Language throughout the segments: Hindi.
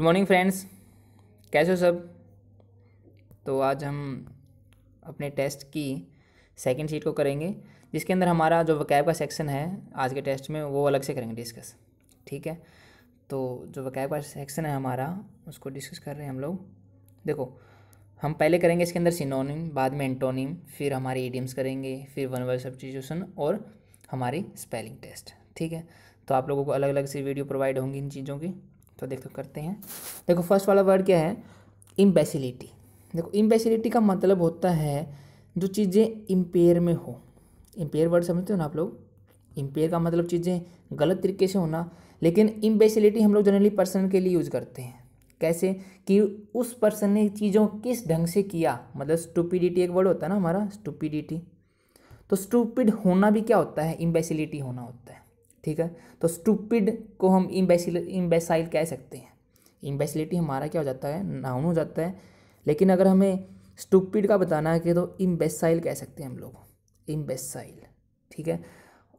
मॉर्निंग फ्रेंड्स, कैसे हो सब। तो आज हम अपने टेस्ट की सेकंड शीट को करेंगे, जिसके अंदर हमारा जो वकैब का सेक्शन है आज के टेस्ट में वो अलग से करेंगे डिस्कस। ठीक है, तो जो वकैब का सेक्शन है हमारा उसको डिस्कस कर रहे हैं हम लोग। देखो, हम पहले करेंगे इसके अंदर सिनोनिम, बाद में एंटोनिम, फिर हमारे इडियम्स करेंगे, फिर वन वर्ड सब्स्टिट्यूशन और हमारी स्पेलिंग टेस्ट। ठीक है, तो आप लोगों को अलग अलग से वीडियो प्रोवाइड होंगी इन चीज़ों की। तो देखो करते हैं। देखो फर्स्ट वाला वर्ड क्या है, इम्बेसिलिटी। देखो इम्बेसिलिटी का मतलब होता है जो चीज़ें इम्पेयर में हो। इम्पेयर वर्ड समझते हो ना आप लोग। इम्पेयर का मतलब चीज़ें गलत तरीके से होना, लेकिन इम्बेसिलिटी हम लोग जनरली पर्सन के लिए यूज़ करते हैं। कैसे कि उस पर्सन ने चीज़ों किस ढंग से किया, मतलब स्टूपिडिटी एक वर्ड होता है ना हमारा, स्टूपिडिटी। तो स्टूपिड होना भी क्या होता है, इम्बेसिलिटी होना होता है। ठीक है, तो स्टूपिड को हम इम्बेसाइल कह सकते हैं। इम्बेसिलिटी हमारा क्या हो जाता है, नाउन हो जाता है, लेकिन अगर हमें स्टूपिड का बताना है कि तो इम्बेसाइल कह सकते हैं हम लोग, इम्बेसाइल। ठीक है,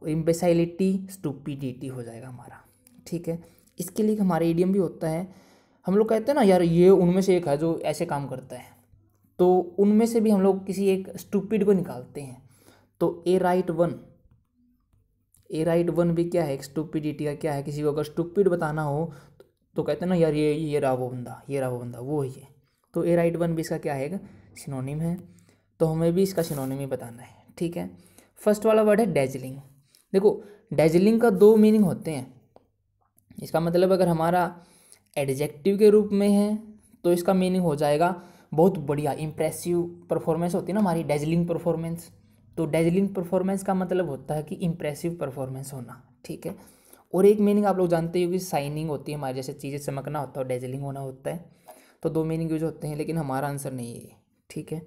इम्बेसाइलिटी स्टूपिडिटी हो जाएगा हमारा। ठीक है, इसके लिए हमारा इडियम भी होता है। हम लोग कहते हैं ना यार ये उनमें से एक है जो ऐसे काम करता है, तो उनमें से भी हम लोग किसी एक स्टूपिड को निकालते हैं। तो ए राइट वन भी क्या है, एक स्टूपिडिटी का क्या है। किसी को अगर स्टूपिड बताना हो तो कहते हैं ना यार ये रहा वो बंदा, ये रहा वो बंदा, वो ही है। तो ए राइट वन भी इसका क्या है, सिनोनिम है। तो हमें भी इसका सिनोनिम ही बताना है। ठीक है, फर्स्ट वाला वर्ड है डेजलिंग। देखो डेजलिंग का दो मीनिंग होते हैं। इसका मतलब अगर हमारा एडजेक्टिव के रूप में है तो इसका मीनिंग हो जाएगा बहुत बढ़िया, इंप्रेसिव परफॉर्मेंस होती है ना हमारी, डेजलिंग परफॉर्मेंस। तो डेजलिंग परफॉर्मेंस का मतलब होता है कि इंप्रेसिव परफॉर्मेंस होना। ठीक है, और एक मीनिंग आप लोग जानते हो कि शाइनिंग होती है हमारी, जैसे चीज़ें चमकना होता है और डेजलिंग होना होता है। तो दो मीनिंग यूज होते हैं, लेकिन हमारा आंसर नहीं है ये। ठीक है,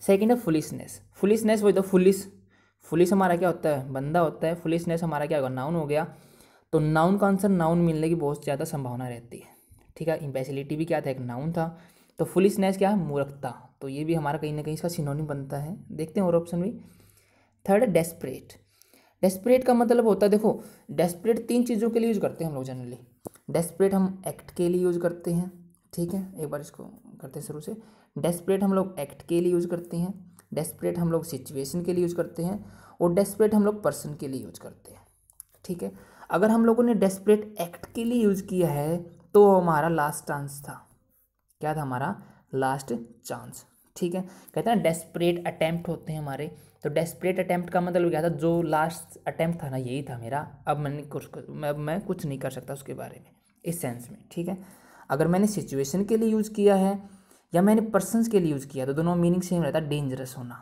सेकेंड है फुलिशनेस। फुलिशनेस वही तो फुलिश हमारा क्या होता है, बंदा होता है। फुलिशनेस हमारा क्या होगा, नाउन हो गया। तो नाउन का आंसर नाउन मिलने की बहुत ज़्यादा संभावना रहती है। ठीक है, इम्पेसिलिटी भी क्या था, एक नाउन था। तो फुलिशनेस क्या है, मूर्खता। तो ये भी हमारा कहीं ना कहीं इसका सिनोनिम बनता है। देखते हैं और ऑप्शन भी। थर्ड है डेस्परेट। डेस्परेट का मतलब होता है, देखो डेस्परेट तीन चीज़ों के लिए यूज़ करते हैं हम लोग जनरली। डेस्परेट हम एक्ट के लिए यूज़ करते हैं। ठीक है, एक बार इसको करते हैं शुरू से। डेस्परेट हम लोग एक्ट के लिए यूज़ करते हैं, डेस्परेट हम लोग सिचुएशन के लिए यूज़ करते हैं, और डेस्परेट हम लोग पर्सन के लिए यूज़ करते हैं। ठीक है, अगर हम लोगों ने डेस्परेट एक्ट के लिए यूज़ किया है तो हमारा लास्ट चांस था। क्या था हमारा, लास्ट चांस। ठीक है, कहते हैं डेस्परेट अटेम्प्ट होते हैं हमारे। तो डेस्परेट अटेम्प्ट का मतलब क्या था, जो लास्ट अटेम्प्ट था ना यही था मेरा, अब मैं कुछ नहीं कर सकता उसके बारे में, इस सेंस में। ठीक है, अगर मैंने सिचुएशन के लिए यूज़ किया है या मैंने पर्सनस के लिए यूज़ किया तो दोनों मीनिंग सेम रहता है, डेंजरस होना।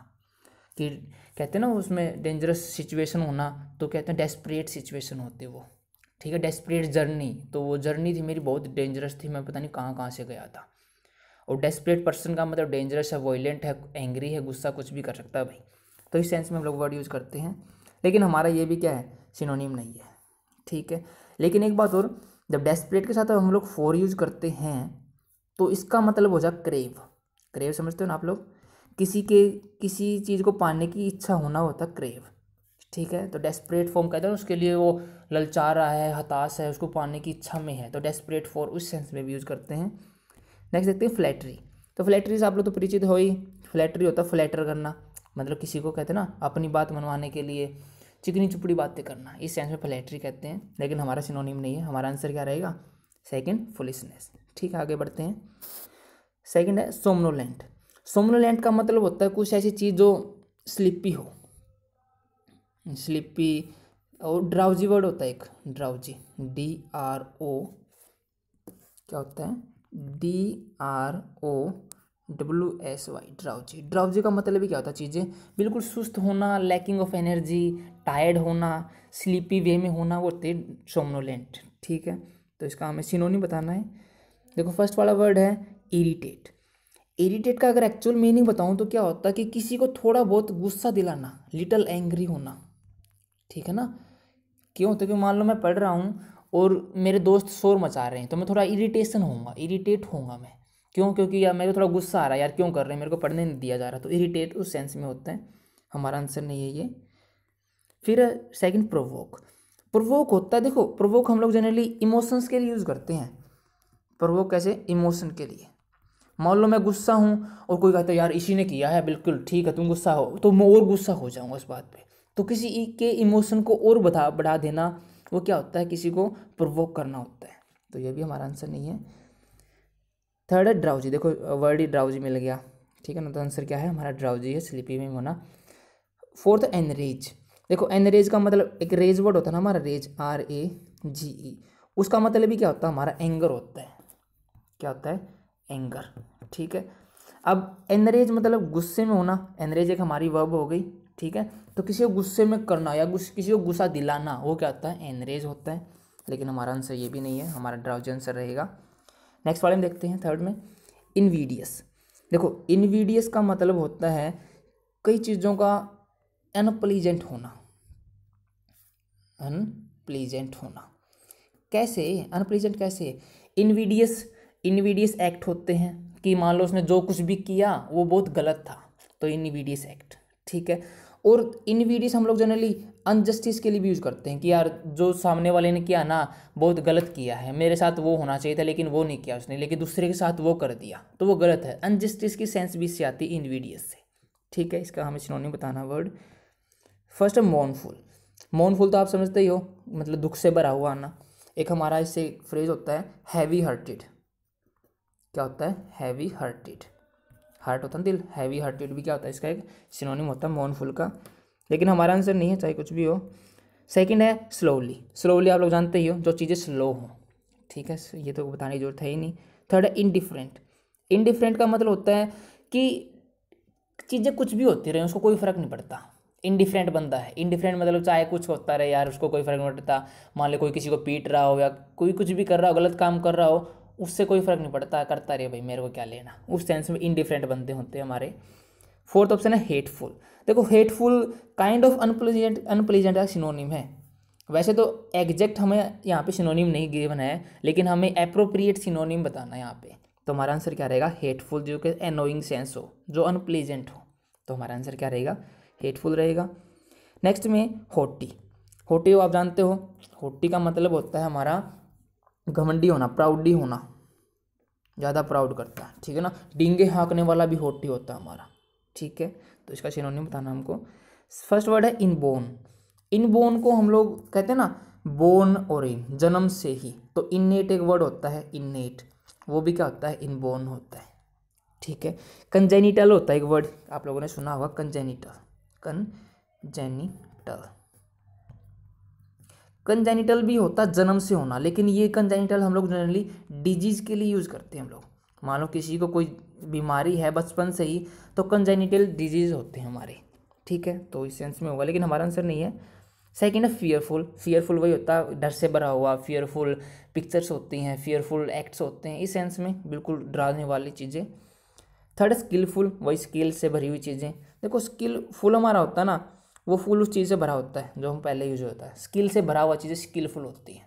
कि कहते हैं ना उसमें डेंजरस सिचुएशन होना, तो कहते हैं डेस्परेट सिचुएशन होती है वो। ठीक है, डेस्परेट जर्नी, तो वो जर्नी थी मेरी बहुत डेंजरस थी, मैं पता नहीं कहाँ कहाँ से गया था। और डेस्परेट पर्सन का मतलब डेंजरस है, वॉयलेंट है, एंग्री है, गुस्सा कुछ भी कर सकता है भाई। तो इस सेंस में हम लोग वर्ड यूज़ करते हैं, लेकिन हमारा ये भी क्या है, सिनोनिम नहीं है। ठीक है, लेकिन एक बात और, जब डेस्परेट के साथ हम लोग फॉर यूज़ करते हैं तो इसका मतलब हो जाए क्रेव। क्रेव समझते हो ना आप लोग, किसी चीज़ को पाने की इच्छा होना होता क्रेव। ठीक है, तो डेस्परेट फॉर्म कहते हैं उसके लिए, वो ललचा रहा है, हताश है, उसको पाने की इच्छा में है, तो डेस्परेट फॉर उस सेंस में भी यूज़ करते हैं। नेक्स्ट देखते हैं फ्लैटरी। तो फ्लैटरी से आप लोग तो परिचित हो ही। फ्लैटरी होता है फ्लैटर करना, मतलब किसी को कहते हैं ना अपनी बात मनवाने के लिए चिकनी चुपड़ी बातें करना, इस सेंस में फ्लैटरी कहते हैं, लेकिन हमारा सिनोनिम नहीं है। हमारा आंसर क्या रहेगा, सेकंड, फुलिशनेस। ठीक है, आगे बढ़ते हैं। सेकंड है सोमनोलेंट। सोमनोलेंट का मतलब होता है कुछ ऐसी चीज़ जो स्लिपी हो, स्लिपी। और ड्राउजी वर्ड होता है एक, ड्राउजी, DRO, क्या होता है, DROWSY, ड्राउजी। ड्राउजी का मतलब भी क्या होता है, चीज़ें बिल्कुल सुस्त होना, लैकिंग ऑफ एनर्जी, टायर्ड होना, स्लीपी वे में होना, वो होते सोमनोलेंट। ठीक है, तो इसका हमें सिनोनिम बताना है। देखो फर्स्ट वाला वर्ड है इरिटेट। इरिटेट का अगर एक्चुअल मीनिंग बताऊं तो क्या होता है कि किसी को थोड़ा बहुत गुस्सा दिलाना, लिटल एंग्री होना। ठीक है ना, क्यों होता है कि मान लो मैं पढ़ रहा हूँ और मेरे दोस्त शोर मचा रहे हैं तो मैं थोड़ा इरिटेशन होऊंगा, इरिटेट होऊंगा मैं। क्यों, क्योंकि यार मेरे को थोड़ा गुस्सा आ रहा है, यार क्यों कर रहे हैं, मेरे को पढ़ने नहीं दिया जा रहा। तो इरिटेट उस सेंस में होता है। हमारा आंसर नहीं है ये। फिर सेकंड प्रोवोक। प्रोवोक होता है, देखो प्रोवोक हम लोग जनरली इमोशंस के लिए यूज़ करते हैं। प्रोवोक कैसे, इमोशन के लिए। मान लो मैं गुस्सा हूँ और कोई कहता है यार इसी ने किया है, बिल्कुल ठीक है तुम गुस्सा हो, तो मैं और गुस्सा हो जाऊँगा उस बात पे। तो किसी के इमोशन को और बढ़ा देना वो क्या होता है, किसी को प्रोवोक करना होता है। तो ये भी हमारा आंसर नहीं है। थर्ड है ड्राउजी, देखो वर्ड ही ड्राउजी मिल गया, ठीक है ना, तो आंसर क्या है हमारा ड्राउजी है, स्लीपी में होना। फोर्थ एनरेज, देखो एनरेज का मतलब एक रेज वर्ड होता है ना हमारा, रेज RAGE, उसका मतलब भी क्या होता है हमारा एंगर होता है। क्या होता है, एंगर, ठीक है। अब एनरेज मतलब गुस्से में होना, एनरेज एक हमारी वर्ब हो गई, ठीक है। तो किसी को गुस्से में करना या किसी को गुस्सा दिलाना वो क्या होता है, एनरेज होता है। लेकिन हमारा आंसर ये भी नहीं है, हमारा ड्राउजी आंसर रहेगा। नेक्स्ट वाले में देखते हैं थर्ड में, इनवीडियस। देखो इनवीडियस का मतलब होता है कई चीज़ों का अनप्लीजेंट होना, अनप्लीजेंट होना। कैसे अनप्लीजेंट, कैसे, इनवीडियस एक्ट होते हैं कि मान लो उसने जो कुछ भी किया वो बहुत गलत था, तो इनवीडियस एक्ट, ठीक है। और इनवीडियस हम लोग जनरली अनजस्टिस के लिए भी यूज़ करते हैं कि यार जो सामने वाले ने किया ना बहुत गलत किया है, मेरे साथ वो होना चाहिए था लेकिन वो नहीं किया उसने, लेकिन दूसरे के साथ वो कर दिया तो वो गलत है। अनजस्टिस की सेंस भी इससे आती है इनवीडियस से, ठीक है। इसका हमें सिनोनिम बताना वर्ड। फर्स्ट है मौनफुल। मौनफुल तो आप समझते ही हो, मतलब दुख से भरा हुआ आना। एक हमारा इससे फ्रेज होता है हैवी हार्टेड। क्या होता है, हैवी हार्टेड, हार्ट होता है दिल, हैवी हार्टेड भी क्या होता है, इसका एक सिनोनिम होता है मौनफुल का। लेकिन हमारा आंसर नहीं है, चाहे कुछ भी हो। सेकंड है स्लोली। स्लोली आप लोग जानते ही हो, जो चीज़ें स्लो हों, ठीक है, ये तो बताने की जरूरत है ही नहीं। थर्ड है इनडिफरेंट। इनडिफरेंट का मतलब होता है कि चीज़ें कुछ भी होती रहे उसको कोई फ़र्क नहीं पड़ता, इनडिफरेंट बंदा है। इनडिफरेंट मतलब चाहे कुछ होता रहे यार उसको कोई फ़र्क नहीं पड़ता। मान लो कोई किसी को पीट रहा हो या कोई कुछ भी कर रहा हो, गलत काम कर रहा हो, उससे कोई फ़र्क नहीं पड़ता, करता रहे भाई मेरे को क्या लेना, उस सेंस में इनडिफरेंट बंदे होते हैं हमारे। फोर्थ ऑप्शन है हेटफुल। देखो हेटफुल काइंड ऑफ अनप्लीजेंट का सिनोनिम है। वैसे तो एग्जैक्ट हमें यहाँ पे सिनोनिम नहीं गिवन है, लेकिन हमें एप्रोप्रिएट सिनोनिम बताना है यहाँ पे। तो हमारा आंसर क्या रहेगा, हेटफुल, जो कि एनोइंग सेंस हो, जो अनप्लीजेंट हो। तो हमारा आंसर क्या रहेगा, हेटफुल रहेगा। नेक्स्ट में होटी। होटी हो आप जानते हो, होटी का मतलब होता है हमारा घमंडी होना, प्राउडी होना, ज़्यादा प्राउड करता है, ठीक है ना। डींगे हाँकने वाला भी होटी होता है हमारा, ठीक है। तो इसका सिनोनिम बताना हमको। फर्स्ट वर्ड है इनबोर्न। इनबोर्न को हम लोग कहते हैं ना बोर्न और इन, जन्म से ही। तो इन्नेट एक वर्ड होता है, इन्नेट, वो भी क्या होता है, इनबोर्न होता है, ठीक है। कंजेनिटल होता है एक वर्ड, आप लोगों ने सुना होगा, कंजेनिटल, कंजेनिटल, कंजेनिटल भी होता है जन्म से होना, लेकिन ये कंजेनिटल हम लोग जनरली डिजीज के लिए यूज़ करते हैं हम लोग। मान लो किसी को कोई बीमारी है बचपन से ही, तो कंजेनिटल डिजीज होते हैं हमारे, ठीक है। तो इस सेंस में होगा, लेकिन हमारा आंसर नहीं है। सेकेंड है फियरफुल। फियरफुल वही होता है डर से भरा हुआ, फियरफुल पिक्चर्स होती हैं, फियरफुल एक्ट्स होते हैं, इस सेंस में बिल्कुल डराने वाली चीज़ें। थर्ड स्किलफुल, वही स्किल से भरी हुई चीज़ें। देखो स्किलफुल हमारा होता है ना, वो फुल उस चीज़ से भरा होता है जो हम पहले यूज होता है, स्किल से भरा हुआ चीज़ें स्किलफुल होती हैं,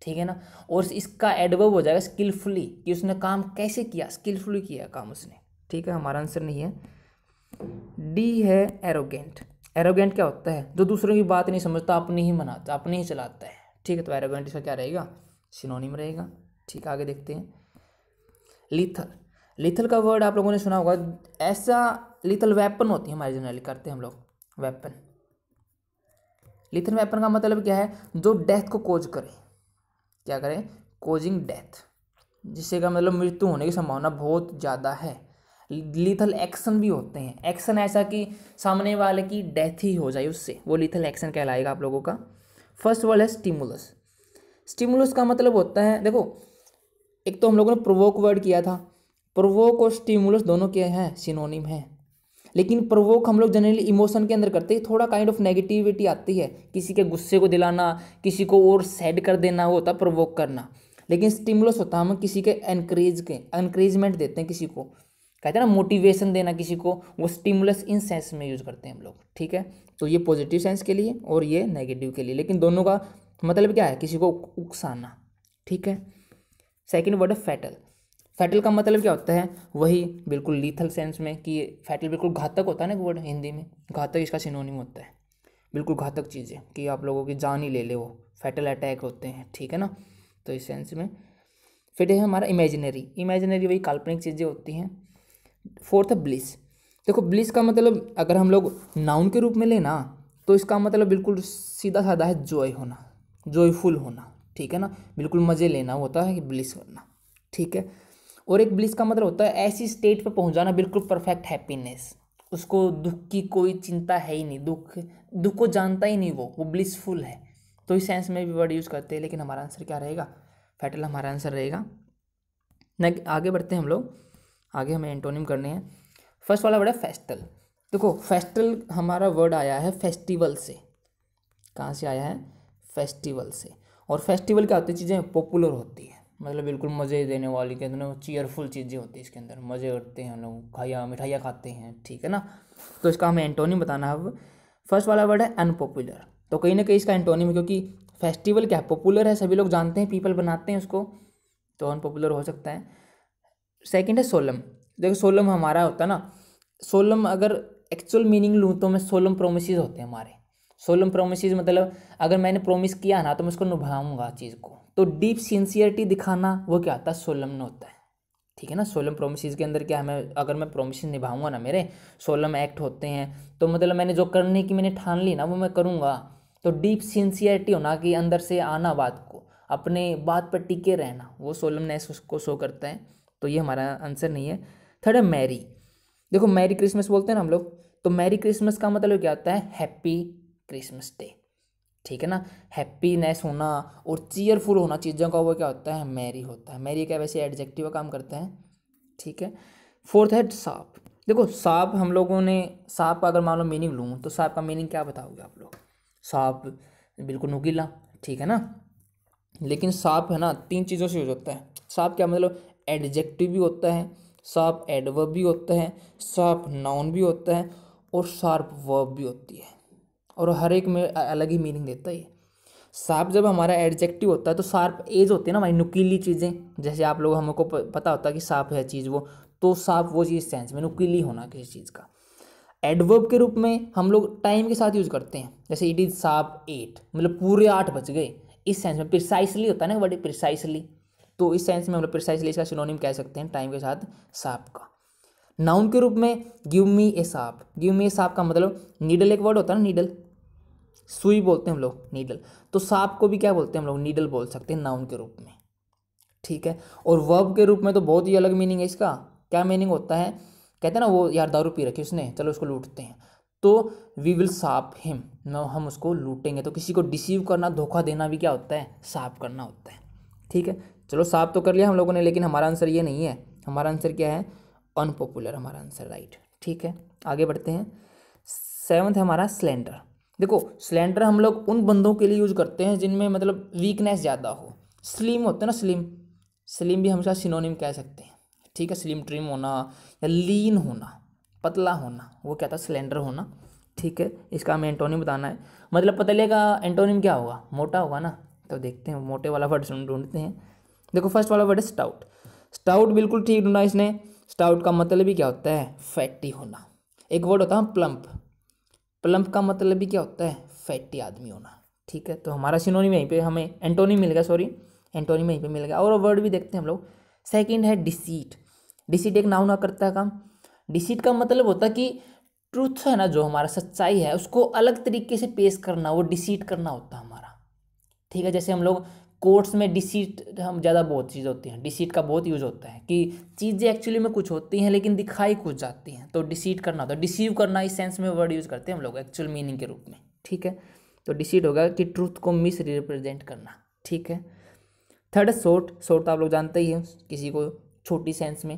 ठीक है ना। और इसका एडवर्ब हो जाएगा स्किलफुली, कि उसने काम कैसे किया, स्किलफुली किया काम उसने, ठीक है। हमारा आंसर नहीं है। डी है एरोगेंट। एरोगेंट क्या होता है, जो दूसरों की बात नहीं समझता, अपनी ही मनाता, अपनी ही चलाता है, ठीक है। तो एरोगेंट इसका क्या रहेगा, सिनोनिम रहेगा, ठीक है। आगे देखते हैं लीथल। लीथल का वर्ड आप लोगों ने सुना होगा, ऐसा लीथल वेपन होती है हमारे जनरली करते हैं हम लोग, वेपन। लीथल वेपन का मतलब क्या है, जो डेथ को कोज करे, क्या करे, कोजिंग डेथ, जिससे का मतलब मृत्यु होने की संभावना बहुत ज़्यादा है। लीथल एक्शन भी होते हैं, एक्शन ऐसा कि सामने वाले की डेथ ही हो जाए उससे, वो लीथल एक्शन कहलाएगा आप लोगों का। फर्स्ट वर्ड है स्टिमुलस। स्टिमुलस का मतलब होता है, देखो एक तो हम लोगों ने प्रोवोक वर्ड किया था, प्रोवोक और स्टिमुलस दोनों क्या हैं, सिनोनिम है। लेकिन प्रोवोक हम लोग जनरली इमोशन के अंदर करते हैं, थोड़ा काइंड ऑफ नेगेटिविटी आती है, किसी के गुस्से को दिलाना, किसी को और सैड कर देना, वो होता है प्रोवोक करना। लेकिन स्टिमुलस होता है हम किसी के एनकरेजमेंट देते हैं, किसी को कहते हैं ना मोटिवेशन देना किसी को, वो स्टिमुलस इन सेंस में यूज करते हैं हम लोग, ठीक है। तो ये पॉजिटिव सेंस के लिए और ये नेगेटिव के लिए, लेकिन दोनों का मतलब क्या है, किसी को उकसाना, ठीक है। सेकेंड वर्ड है फैटल। फैटल का मतलब क्या होता है, वही बिल्कुल लीथल सेंस में, कि फैटल बिल्कुल घातक होता है ना वर्ड हिंदी में, घातक इसका सिनोनिम होता है, बिल्कुल घातक चीज़ें कि आप लोगों की जान ही ले ले, वो फैटल अटैक होते हैं, ठीक है ना। तो इस सेंस में फिर है हमारा इमेजिनरी, इमेजिनरी वही काल्पनिक चीज़ें होती हैं। फोर्थ है ब्लिस। देखो ब्लिस का मतलब अगर हम लोग नाउन के रूप में लेना तो इसका मतलब बिल्कुल सीधा साधा है, जॉय होना, जॉयफुल होना, ठीक है ना, बिल्कुल मज़े लेना होता है कि ब्लिस होना, ठीक है। और एक ब्लिस का मतलब होता है ऐसी स्टेट पे पहुंच जाना, बिल्कुल परफेक्ट हैप्पीनेस, उसको दुख की कोई चिंता है ही नहीं, दुख को जानता ही नहीं, वो ब्लिसफुल है। तो इस सेंस में भी वर्ड यूज़ करते हैं, लेकिन हमारा आंसर क्या रहेगा, फैटल हमारा आंसर रहेगा। नेक्स्ट आगे बढ़ते हैं हम लोग, आगे हमें एंटोनिम करने हैं। फर्स्ट वाला वर्ड है फेस्टल। देखो फेस्टल हमारा वर्ड आया है फेस्टिवल से, कहाँ से आया है, फेस्टिवल से। और फेस्टिवल क्या होती है, चीज़ें पॉपुलर होती है, मतलब बिल्कुल मज़े देने वाली, के अंदर चीयरफुल चीज़ें होती है, इसके अंदर मज़े करते हैं हम लोग, खाया मिठाइयाँ खाते हैं, ठीक है ना। तो इसका हमें एंटोनिम बताना है। अब फर्स्ट वाला वर्ड है अनपॉपुलर, तो कहीं ना कहीं इसका एंटोनिम है, क्योंकि फेस्टिवल क्या पॉपुलर है, सभी लोग जानते हैं, पीपल बनाते हैं उसको, तो अनपॉपुलर हो सकता है। सेकंड है सोलम। देखो सोलम हमारा होता है ना, सोलम अगर एक्चुअल मीनिंग लूँ तो मैं सोलम प्रोमिसेस होते हैं हमारे। सोलम प्रोमिसेस मतलब अगर मैंने प्रोमिस किया ना तो मैं उसको निभाऊंगा चीज़ को, तो डीप सिंसियरिटी दिखाना वो क्या आता है, सोलम में होता है, ठीक है ना। सोलम प्रोमिसेस के अंदर क्या है, मैं अगर मैं प्रोमिस निभाऊंगा ना, मेरे सोलम एक्ट होते हैं, तो मतलब मैंने जो करने की मैंने ठान ली ना वो मैं करूँगा। तो डीप सिंसियरिटी होना कि अंदर से आना बात को, अपने बात पर टिके रहना, वो सोलमनेस उसको शो करता है। तो ये हमारा आंसर नहीं है। थर्ड है मैरी। देखो मैरी क्रिसमस बोलते हैं ना हम लोग, तो मैरी क्रिसमस का मतलब क्या होता है, हैप्पी क्रिसमस डे, ठीक है ना। हैप्पीनेस होना और चीयरफुल होना चीज़ों का वो क्या होता है, मैरी होता है। मैरी क्या वैसे एडजेक्टिव का काम करता है, ठीक है। फोर्थ है सांप। देखो सांप हम लोगों ने, सांप का अगर मान लो मीनिंग लूँ तो सांप का मीनिंग क्या बताओगे आप लोग, सांप बिल्कुल नुकीला, ठीक है ना। लेकिन सांप है ना तीन चीज़ों से यूज होता है। सांप क्या मतलब एडजेक्टिव भी होता है, सांप एडवर्ब भी होता है, सांप नाउन भी होता है, और शार्प वर्ब भी होती है, और हर एक में अलग ही मीनिंग देता है ये। शार्प जब हमारा एडजेक्टिव होता है तो शार्प एज होती है ना हमारी, नुकीली चीज़ें, जैसे आप लोग हमको पता होता है कि सांप है चीज़ वो, तो सांप वो चीज़ सेंस में नुकीली होना किसी चीज़ का। एडवर्ब के रूप में हम लोग टाइम के साथ यूज करते हैं, जैसे इट इज शार्प 8, मतलब पूरे 8 बज गए, इस सेंस में प्रिसाइसली होता है ना वर्ड, प्रिसाइसली, तो इस सेंस में हम लोग प्रिसाइसली इसका सिनोनिम कह सकते हैं टाइम के साथ शार्प का। नाउन के रूप में गिव मी ए साप, गिव मी ए साप का मतलब नीडल एक वर्ड होता है ना, नीडल, सुई बोलते हैं हम लोग नीडल, तो सांप को भी क्या बोलते हैं हम लोग, नीडल बोल सकते हैं नाउन के रूप में, ठीक है। और वर्ब के रूप में तो बहुत ही अलग मीनिंग है इसका। क्या मीनिंग होता है, कहते हैं ना वो यार दारू पी रखी उसने, चलो उसको लूटते हैं, तो वी विल साप हिम, न हम उसको लूटेंगे। तो किसी को डिसीव करना, धोखा देना भी क्या होता है, साप करना होता है, ठीक है। चलो साप तो कर लिया हम लोगों ने, लेकिन हमारा आंसर ये नहीं है। हमारा आंसर क्या है, अनपॉपुलर हमारा आंसर, राइट, ठीक है। आगे बढ़ते हैं। सेवन्थ है हमारा स्लेंडर। देखो स्लेंडर हम लोग उन बंदों के लिए यूज करते हैं जिनमें मतलब वीकनेस ज़्यादा हो। स्लिम होते हैं ना, स्लिम, स्लिम भी हमेशा सिनोनिम कह सकते हैं, ठीक है। स्लिम ट्रिम होना या लीन होना, पतला होना, वो क्या था, स्लेंडर होना, ठीक है। इसका हमें एंटोनिम बताना है, मतलब पता चलेगा एंटोनिम क्या होगा, मोटा होगा ना। तो देखते हैं मोटे वाला वर्ड ढूंढते हैं। देखो फर्स्ट वाला वर्ड है स्टाउट। स्टाउट बिल्कुल ठीक ढूंढा इसने। स्टाउट का मतलब भी क्या होता है, फैटी होना। एक वर्ड होता है प्लम्प, प्लम्प का मतलब भी क्या होता है, फैटी आदमी होना, ठीक है। तो हमारा सिनोनिम यहीं पे हमें एंटोनिम मिल गया, सॉरी एंटोनिम यहीं पे मिल गया। और वर्ड भी देखते हैं हम लोग। सेकंड है डिसीट। डिसीट एक नाउन करता है काम। डिसीट का मतलब होता है कि ट्रूथ है ना, जो हमारा सच्चाई है उसको अलग तरीके से पेश करना, वो डिसीट करना होता है हमारा, ठीक है। जैसे हम लोग कोर्ट्स में डिसीट, हम ज़्यादा बहुत चीज़ होती हैं, डिसीट का बहुत यूज होता है कि चीज़ें एक्चुअली में कुछ होती हैं लेकिन दिखाई कुछ जाती हैं, तो डिसीट करना होता है, डिसीव करना, इस सेंस में वर्ड यूज़ करते हैं हम लोग एक्चुअल मीनिंग के रूप में, ठीक है। तो डिसीट होगा कि ट्रूथ को मिस रिप्रेजेंट करना, ठीक है। थर्ड है शॉर्ट। शॉर्ट तो आप लोग जानते ही हैं, किसी को छोटी सेंस में,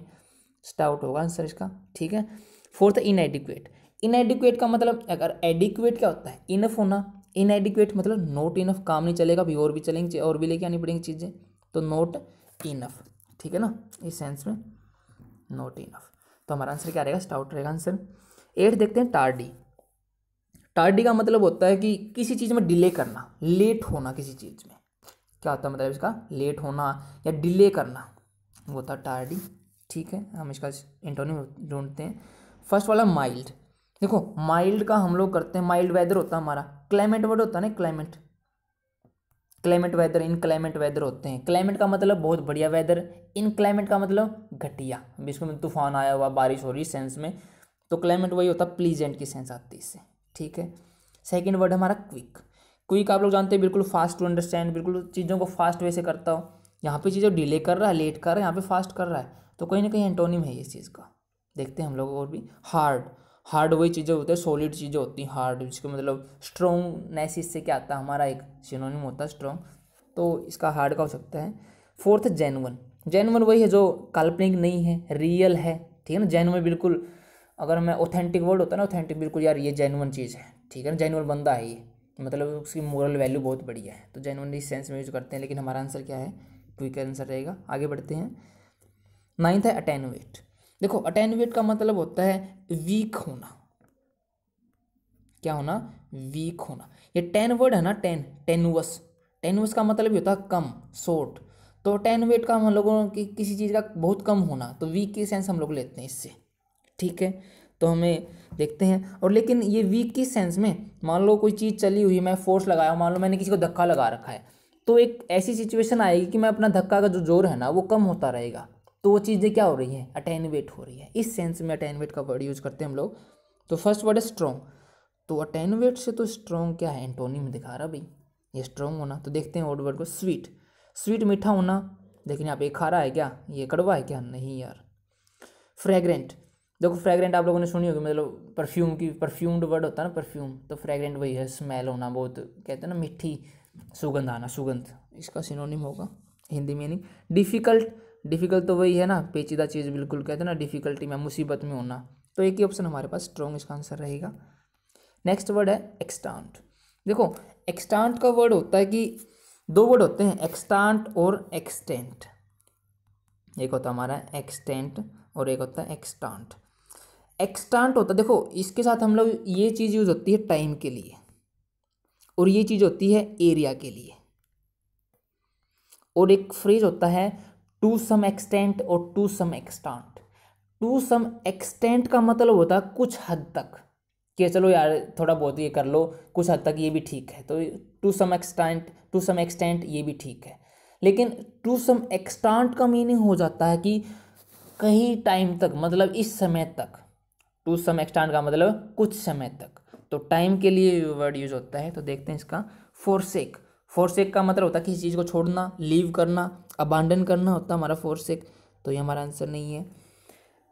स्टाउट होगा आंसर इसका, ठीक है। फोर्थ है इनएडिक्वेट। इनएडिक्वेट का मतलब, अगर एडिक्वेट क्या होता है, इनफ होना, इनएडिक्वेट मतलब नॉट इनफ, काम नहीं चलेगा, भी और भी चलेंगे, और भी लेके आनी पड़ेंगी चीज़ें, तो नॉट इनफ, ठीक है ना, इस सेंस में नॉट इनफ। तो हमारा आंसर क्या रहेगा, स्टाउट रहेगा आंसर। 8 देखते हैं टार्डी। टार्डी का मतलब होता है कि किसी चीज़ में डिले करना, लेट होना किसी चीज़ में, क्या होता है मतलब इसका, लेट होना या डिले करना, वो होता है टार्डी, ठीक है। हम इसका एंटोनिम ढूंढते हैं। फर्स्ट वाला माइल्ड। देखो माइल्ड का हम लोग करते हैं, माइल्ड वेदर होता है हमारा, क्लाइमेट वर्ड होता है ना, क्लाइमेट, क्लाइमेट वेदर, इनक्लाइमेट वेदर होते हैं। क्लाइमेट का मतलब बहुत बढ़िया वेदर, इनक्लाइमेट का मतलब घटिया, बीच में तूफान आया हुआ, बारिश हो रही सेंस में। तो क्लाइमेट वही होता है, प्लीजेंट की सेंस आती है इससे, ठीक है। सेकंड वर्ड हमारा क्विक। क्विक आप लोग जानते हैं, बिल्कुल फास्ट टू अंडरस्टैंड, बिल्कुल चीज़ों को फास्ट वे से करता हो। यहाँ पे चीज़ें डिले कर रहा है, लेट कर रहा है, यहाँ पे फास्ट कर रहा है, तो कहीं ना कहीं एंटोनिम है इस चीज़ का। देखते हैं हम लोग और भी। हार्ड, हार्ड वही चीज़ें होती है, सॉलिड चीज़ें होती हैं हार्ड, जिसका मतलब स्ट्रॉन्गनेस इससे क्या आता है, हमारा एक सिनोनिम होता है स्ट्रॉन्ग, तो इसका हार्ड का हो सकता है। Fourth genuine. जेन्युइन वही है जो काल्पनिक नहीं है, रियल है, ठीक है ना। जेन्युइन बिल्कुल, अगर मैं ऑथेंटिक वर्ड होता है ना, ऑथेंटिक बिल्कुल यार ये जेन्युइन चीज़ है, ठीक है ना, जेन्युइन बंदा है ये, मतलब उसकी मोरल वैल्यू बहुत बढ़िया है, तो जेन्युइन इस सेंस में यूज करते हैं। लेकिन हमारा आंसर क्या है, क्विक आंसर रहेगा। आगे बढ़ते हैं। नाइन्थ है अटेनुएट। देखो अटेनुएट का मतलब होता है वीक होना। क्या होना, वीक होना। ये टेन वर्ड है ना, टेन, टेनुअस, टेनुअस का मतलब ही होता है कम, शॉर्ट। तो टेनुएट का हम लोगों की किसी चीज़ का बहुत कम होना, तो वीक की सेंस हम लोग लेते हैं इससे, ठीक है। तो हमें देखते हैं। और लेकिन ये वीक की सेंस में, मान लो कोई चीज़ चली हुई, मैं फोर्स लगाया, मान लो मैंने किसी को धक्का लगा रखा है, तो एक ऐसी सिचुएशन आएगी कि मैं अपना धक्का का जो जोर है ना वो कम होता रहेगा, तो वो चीज़ें क्या हो रही हैं, अटेनुएट हो रही है। इस सेंस में अटेनुएट का वर्ड यूज करते हैं हम लोग। तो फर्स्ट वर्ड है स्ट्रॉन्ग। तो अटेनुएट से तो स्ट्रॉन्ग क्या है, एंटोनिम दिखा रहा भाई, ये स्ट्रॉन्ग होना। तो देखते हैं और वर्ड को। स्वीट, स्वीट मीठा होना, लेकिन यहाँ पे खारा है क्या, ये कड़वा है क्या, नहीं यार। फ्रेग्रेंट, देखो फ्रेग्रेंट आप लोगों ने सुनी होगी, मतलब परफ्यूम की, परफ्यूम्ड वर्ड होता है ना परफ्यूम, तो फ्रेग्रेंट वही है, स्मेल होना, बहुत कहते हैं ना मीठी सुगंध आना, सुगंध, इसका सिनोनिम होगा हिंदी मीनिंग। डिफ़िकल्ट, डिफ़िकल्ट तो वही है ना, पेचीदा चीज़, बिल्कुल कहते हैं ना डिफ़िकल्टी में, मुसीबत में होना। तो एक ही ऑप्शन हमारे पास स्ट्रॉन्ग इसका आंसर रहेगा। नेक्स्ट वर्ड है एक्सटांट। देखो एक्सटांट का वर्ड होता है कि दो वर्ड होते हैं, एक्सटांट और एक्सटेंट। एक होता है हमारा एक्सटेंट और एक होता है एक्सटांट। एक्सटांट होता है, देखो इसके साथ हम लोग, ये चीज़ यूज होती है टाइम के लिए, और ये चीज़ होती है एरिया के लिए। और एक फ्रेज होता है टू सम एक्सटेंट और to some extent. To some extent का मतलब होता है कुछ हद तक, कि चलो यार थोड़ा बहुत ये कर लो, कुछ हद तक ये भी ठीक है, तो to some extent, to some extent ये भी ठीक है। लेकिन टू सम एक्सटांट का मीनिंग हो जाता है कि कहीं टाइम तक, मतलब इस समय तक। टू सम एक्सटेंट का मतलब कुछ समय तक, तो टाइम के लिए वर्ड यूज होता है। तो देखते हैं इसका। फोरसेक, फोरसेक का मतलब होता है किसी चीज़ को छोड़ना, लीव करना, अबांडन करना होता है हमारा फोरसेक, तो ये हमारा आंसर नहीं है।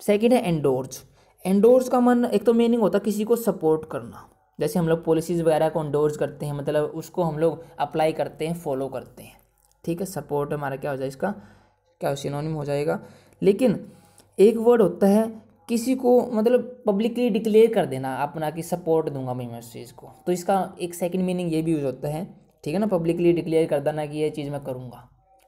सेकंड है एंडोर्ज। एंडोर्ज का मन, एक तो मीनिंग होता है किसी को सपोर्ट करना, जैसे हम लोग पॉलिसीज़ वगैरह को एंडोर्ज करते हैं, मतलब उसको हम लोग अप्लाई करते हैं, फॉलो करते हैं, ठीक है। सपोर्ट हमारा क्या हो जाए, इसका क्या सिनोनिम हो जाएगा। लेकिन एक वर्ड होता है किसी को मतलब पब्लिकली डिक्लेयर कर देना अपना कि सपोर्ट दूंगा मैं इस चीज़ को, तो इसका एक सेकंड मीनिंग ये भी यूज होता है, ठीक है ना, पब्लिकली डिक्लेयर कर देना कि ये चीज़ मैं करूँगा।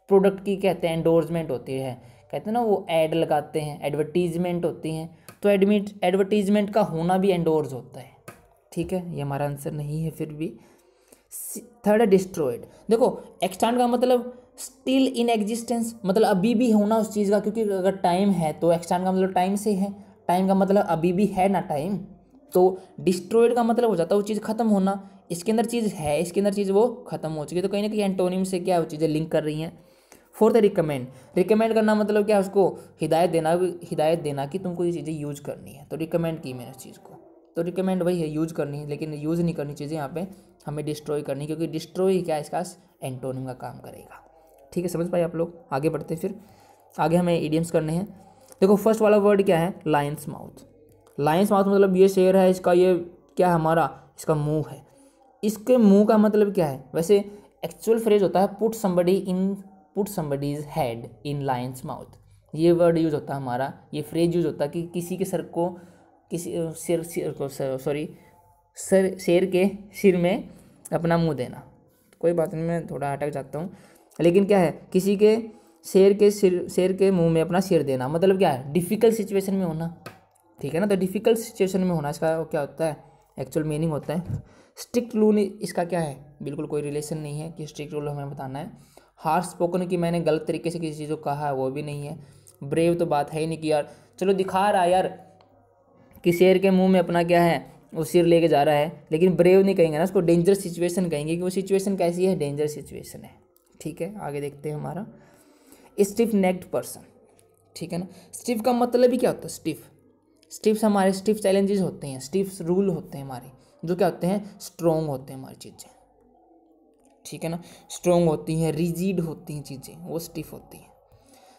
प्रोडक्ट की कहते हैं एंडोर्समेंट होती है, कहते हैं ना वो ऐड लगाते हैं, एडवर्टीजमेंट होती हैं, तो एडवर्टीजमेंट का होना भी एंडोर्स होता है, ठीक है। ये हमारा आंसर नहीं है फिर भी। थर्ड है डिस्ट्रॉयड। देखो एक्सटेंड का मतलब स्टिल इन एग्जिस्टेंस, मतलब अभी भी होना उस चीज़ का, क्योंकि अगर टाइम है तो एक्सटेंड का मतलब टाइम से है, टाइम का मतलब अभी भी है ना टाइम, तो डिस्ट्रॉयड का मतलब हो जाता है वो चीज़ खत्म होना, इसके अंदर चीज़ है, इसके अंदर चीज़ वो खत्म हो चुकी है, तो कहीं ना कहीं एंटोनिम से क्या वो चीज़ें लिंक कर रही हैं। फोर्थ है रिकमेंड। रिकमेंड करना मतलब क्या, उसको हिदायत देना कि तुमको ये चीज़ें यूज करनी है, तो रिकमेंड की मैंने उस चीज़ को, तो रिकमेंड वही है यूज करनी है, लेकिन यूज़ नहीं करनी चीज़ें यहाँ पे, हमें डिस्ट्रॉय करनी, क्योंकि डिस्ट्रॉय क्या इसका एंटोनिम का काम करेगा, ठीक है। समझ पाए आप लोग। आगे बढ़ते फिर, आगे हमें इडियम्स करने हैं। देखो फर्स्ट वाला वर्ड क्या है, लायंस माउथ। लायंस माउथ मतलब ये शेर है, इसका ये क्या हमारा, इसका मुंह है, इसके मुंह का मतलब क्या है, वैसे एक्चुअल फ्रेज होता है put somebody's head in Lions mouth, ये वर्ड यूज होता है हमारा, ये फ्रेज यूज होता है कि किसी के सर को, किसी शेर के सिर में अपना मुंह देना। कोई बात नहीं, मैं थोड़ा अटक जाता हूँ, लेकिन क्या है, किसी के शेर के मुंह में अपना सिर देना, मतलब क्या है, डिफ़िकल्ट सिचुएशन में होना, ठीक है ना। तो डिफ़िकल्ट सिचुएशन में होना, इसका क्या होता है, एक्चुअल मीनिंग होता है। स्ट्रिक्ट रूल, इसका क्या है, बिल्कुल कोई रिलेशन नहीं है कि स्ट्रिक्ट रूल हमें बताना है। हार्श स्पोकन की मैंने गलत तरीके से किसी चीज़ को कहा है, वो भी नहीं है। ब्रेव तो बात है ही नहीं कि यार चलो दिखा रहा है यार कि शेर के मुंह में अपना क्या है, वो सिर लेके जा रहा है, लेकिन ब्रेव नहीं कहेंगे ना उसको, डेंजरस सिचुएशन कहेंगे कि वो सिचुएशन कैसी है, डेंजरस सिचुएशन है। ठीक है, आगे देखते हैं हमारा स्टिफ नेक्ड पर्सन। ठीक है ना, स्टिफ का मतलब ही क्या होता है, स्टिफ हमारे स्टिफ चैलेंजेस होते हैं, स्टिफ रूल होते हैं हमारे, जो क्या होते हैं, स्ट्रॉन्ग होते हैं हमारी चीज़ें। ठीक है ना, स्ट्रॉन्ग होती हैं, रिजिड होती हैं चीज़ें, वो स्टिफ होती हैं।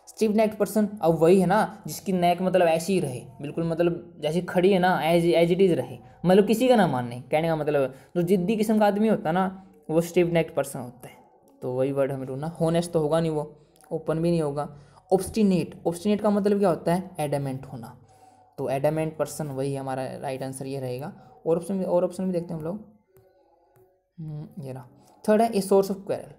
स्टिफ नेक्ड पर्सन अब वही है ना जिसकी नेक मतलब ऐसी ही रहे, बिल्कुल मतलब जैसी खड़ी है ना, एज इट इज़ रहे, मतलब किसी का ना मानने, कहने का मतलब जो जिद्दी किस्म का आदमी होता है ना, वो स्टिफ नेक्ड पर्सन होता है। तो वही वर्ड हमें ढूंढना। होनेस्ट तो होगा नहीं, वो ओपन भी नहीं होगा। ऑब्स्टिनेट का मतलब क्या होता है, एडामेंट होना। तो एडामेंट पर्सन वही हमारा राइट आंसर ये रहेगा। और ऑप्शन भी देखते हैं हम लोग। ये रहा। थर्ड है a source of quarrel.